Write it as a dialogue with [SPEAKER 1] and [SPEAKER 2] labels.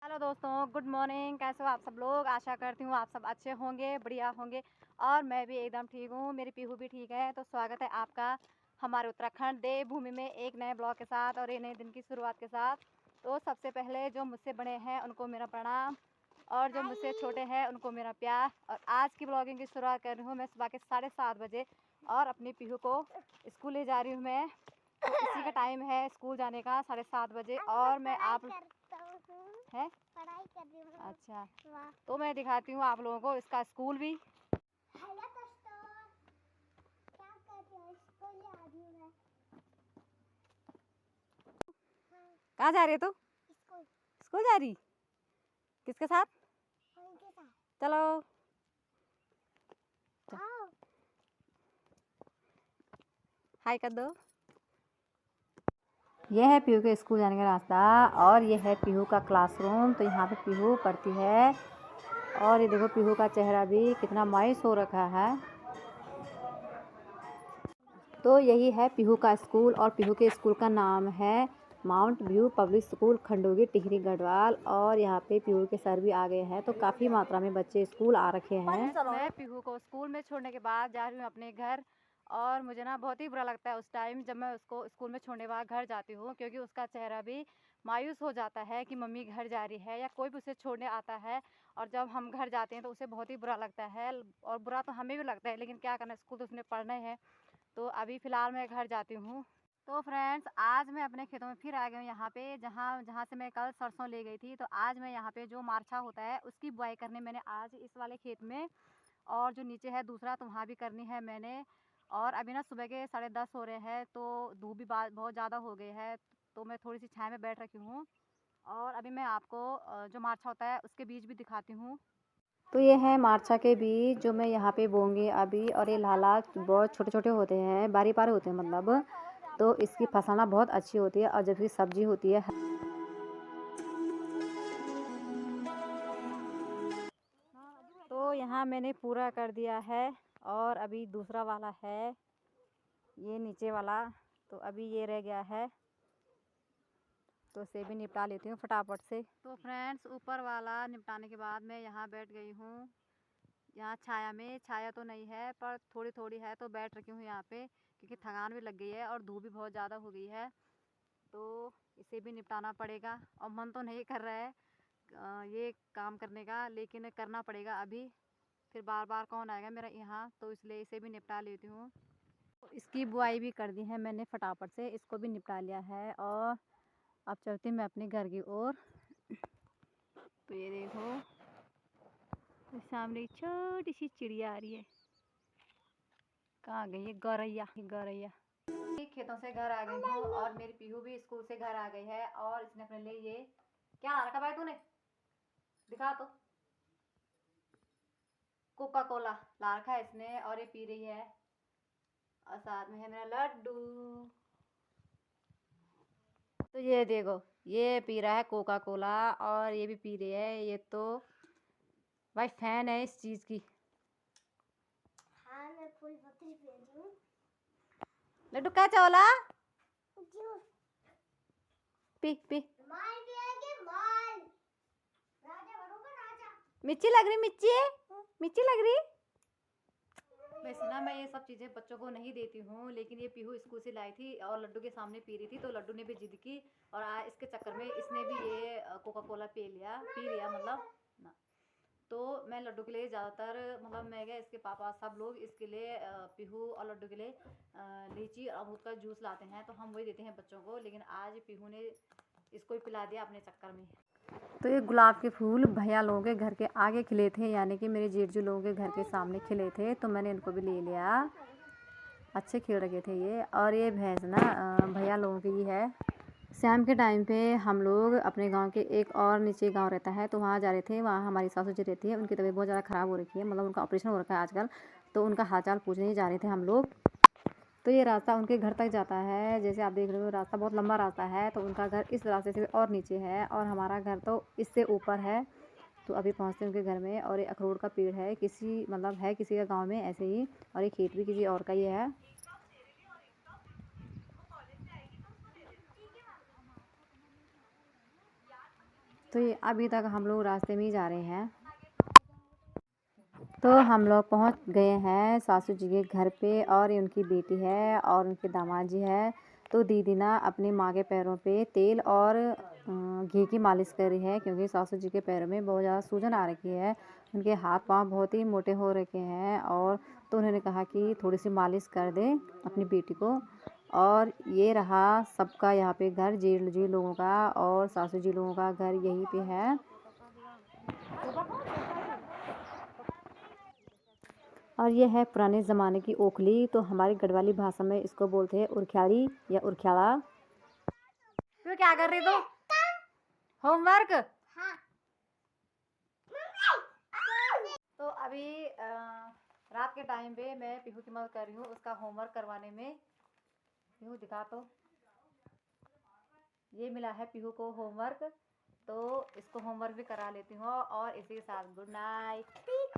[SPEAKER 1] Hello दोस्तों, good morning. कैसे हो आप सब लोग? आशा करती हूँ आप सब अच्छे होंगे, बढ़िया होंगे। और मैं भी एकदम ठीक हूँ, मेरी पीहू भी ठीक है। तो स्वागत है आपका हमारे उत्तराखंड देवभूमि में एक नए ब्लॉग के साथ और एक नए दिन की शुरुआत के साथ। तो सबसे पहले जो मुझसे बड़े हैं उनको मेरा प्रणाम और जो मुझसे छोटे हैं उनको मेरा प्यार। और आज की ब्लॉगिंग की शुरुआत कर रही हूँ मैं सुबह के 7:30 बजे और अपनी पीहू को स्कूल ले जा रही हूँ मैं। तो इसी का टाइम है स्कूल जाने का, 7:30 बजे। और मैं आप है
[SPEAKER 2] पढ़ाई कर रही हूँ।
[SPEAKER 1] अच्छा, तो मैं दिखाती हूँ आप लोगों को इसका स्कूल भी।
[SPEAKER 2] हेलो दोस्तों, क्या कर रहे हो? स्कूल जा रही हूँ मैं।
[SPEAKER 1] कहाँ जा रही है तू?
[SPEAKER 2] स्कूल।
[SPEAKER 1] स्कूल जा रही? किसके साथ?
[SPEAKER 2] उनके साथ।
[SPEAKER 1] चलो
[SPEAKER 2] आओ।
[SPEAKER 1] हाय कर दो। ये है पीहू के स्कूल जाने का रास्ता और ये है पीहू का क्लासरूम। तो यहाँ पे पीहू पढ़ती है और ये देखो पीहू का चेहरा भी कितना मायूस हो रखा है। तो यही है पीहू का स्कूल और पीहू के स्कूल का नाम है Mount View Public School Khandogi Tehri Garhwal. और यहाँ पे पीहू के सर भी आ गए हैं, तो काफ़ी मात्रा में बच्चे स्कूल आ रखे हैं। मैं पीहू को स्कूल में छोड़ने के बाद जा रही हूँ अपने घर। और मुझे ना बहुत ही बुरा लगता है उस टाइम जब मैं उसको स्कूल में छोड़ने के बाद घर जाती हूँ, क्योंकि उसका चेहरा भी मायूस हो जाता है कि मम्मी घर जा रही है या कोई भी उसे छोड़ने आता है। और जब हम घर जाते हैं तो उसे बहुत ही बुरा लगता है और बुरा तो हमें भी लगता है, लेकिन क्या करना, स्कूल तो उसने पढ़ना है। तो अभी फ़िलहाल मैं घर जाती हूँ। तो फ्रेंड्स, आज मैं अपने खेतों में फिर आ गई हूँ यहाँ पे, जहाँ से मैं कल सरसों ले गई थी। तो आज मैं यहाँ पे जो मार्चा होता है उसकी बुआई करने मैंने आज इस वाले खेत में, और जो नीचे है दूसरा तो वहाँ भी करनी है मैंने। और अभी ना सुबह के 10:30 हो रहे हैं, तो धूप भी बहुत ज़्यादा हो गई है। तो मैं थोड़ी सी छाया में बैठ रखी हूँ और अभी मैं आपको जो मार्चा होता है उसके बीज भी दिखाती हूँ। तो ये है मार्चा के बीज जो मैं यहाँ पे बोऊंगी अभी। और ये लाला बहुत छोटे छोटे होते हैं, बारी बारी होते हैं मतलब। तो इसकी फसल ना बहुत अच्छी होती है और जब इसकी सब्जी होती है। तो यहाँ मैंने पूरा कर दिया है और अभी दूसरा वाला है ये नीचे वाला। तो अभी ये रह गया है, तो इसे भी निपटा लेती हूँ फटाफट से। तो फ्रेंड्स, ऊपर वाला निपटाने के बाद मैं यहाँ बैठ गई हूँ। यहाँ छाया में, छाया तो नहीं है पर थोड़ी थोड़ी है, तो बैठ रखी हूँ यहाँ पे क्योंकि थकान भी लग गई है और धूप भी बहुत ज़्यादा हो गई है। तो इसे भी निपटाना पड़ेगा और मन तो नहीं कर रहा है ये काम करने का, लेकिन करना पड़ेगा अभी। फिर बार बार कौन आएगा मेरा यहाँ, तो इसलिए इसे भी निपटा लेती हूँ। इसकी बुआई भी कर दी है मैंने फटाफट से, इसको भी निपटा लिया है। और अब चलती मैं अपने घर की ओर। तो ये देखो सामने छोटी सी चिड़िया आ रही है। कहाँ गई है? गौरैया, गौरैया। खेतों से घर आ गई हूँ और मेरी पीहू भी स्कूल से घर आ गई है। और इसने अपने लिए ये क्या ला रखा भाई तूने? दिखा तो। कोका कोला ला रखा है इसने और ये पी रही है। और साथ में है मेरा लड्डू। तो ये देखो, ये पी रहा है कोका कोला और ये भी पी रही है। ये तो भाई फैन है इस चीज़ की।
[SPEAKER 2] हाँ, मैं फूल पत्ती पी रही हूँ।
[SPEAKER 1] लड्डू क्या चावला?
[SPEAKER 2] जूस।
[SPEAKER 1] पी पी।
[SPEAKER 2] माल पिएगी माल। राजा बनूंगा राजा।
[SPEAKER 1] मिर्ची लग रही, मिर्ची मिर्ची लग रही। वैसे ना मैं ये सब चीज़ें बच्चों को नहीं देती हूँ, लेकिन ये पीहू स्कूल से लाई थी और लड्डू के सामने पी रही थी, तो लड्डू ने भी जिद की और इसके चक्कर में इसने भी ये कोका कोला पी लिया मतलब ना। तो मैं लड्डू के लिए ज़्यादातर मतलब मैं क्या, इसके पापा सब लोग इसके लिए पीहू और लड्डू के लिए लीची और अमरूद का जूस लाते हैं, तो हम वही देते हैं बच्चों को। लेकिन आज पीहू ने इसको ही पिला दिया अपने चक्कर में। तो ये गुलाब के फूल भैया लोगों के घर के आगे खिले थे, यानी कि मेरे जेठू लोगों के घर के सामने खिले थे, तो मैंने इनको भी ले लिया। अच्छे खिल रखे थे ये। और ये भैंस ना भैया लोगों की है। शाम के टाइम पे हम लोग अपने गांव के एक और नीचे गांव रहता है, तो वहाँ जा रहे थे। वहाँ हमारी सासू जी रहती है, उनकी तबीयत बहुत ज़्यादा ख़राब हो रखी है, मतलब उनका ऑपरेशन हो रखा है आजकल। तो उनका हालचाल पूछने ही जा रहे थे हम लोग। तो ये रास्ता उनके घर तक जाता है, जैसे आप देख रहे हो रास्ता बहुत लंबा रास्ता है। तो उनका घर इस रास्ते से और नीचे है और हमारा घर तो इससे ऊपर है। तो अभी पहुँचते हैं उनके घर में। और ये अखरोट का पेड़ है, किसी मतलब है किसी का गांव में ऐसे ही, और ये खेत भी किसी और का ही है। तो ये अभी तक हम लोग रास्ते में ही जा रहे हैं। तो हम लोग पहुंच गए हैं सासू जी के घर पे, और ये उनकी बेटी है और उनके दामाद जी है। तो दीदी ना अपनी माँ के पैरों पे तेल और घी की मालिश कर रही है, क्योंकि सासू जी के पैरों में बहुत ज़्यादा सूजन आ रखी है। उनके हाथ पाँव बहुत ही मोटे हो रखे हैं, और तो उन्होंने कहा कि थोड़ी सी मालिश कर दें अपनी बेटी को। और ये रहा सबका यहाँ पे घर, जेठ जी लोगों का और सासू जी लोगों का घर यहीं पे है। और ये है पुराने ज़माने की ओखली, तो हमारी गढ़वाली भाषा में इसको बोलते हैं उरख्याली या उरख्याला। तू क्या कर रही तू? होमवर्क।
[SPEAKER 2] हाँ।
[SPEAKER 1] तो अभी रात के टाइम पे मैं पीहू की मदद कर रही हूँ उसका होमवर्क करवाने में। पीहू दिखा, तो ये मिला है पीहू को होमवर्क, तो इसको होमवर्क भी करा लेती हूँ। और इसी के साथ गुड नाइट।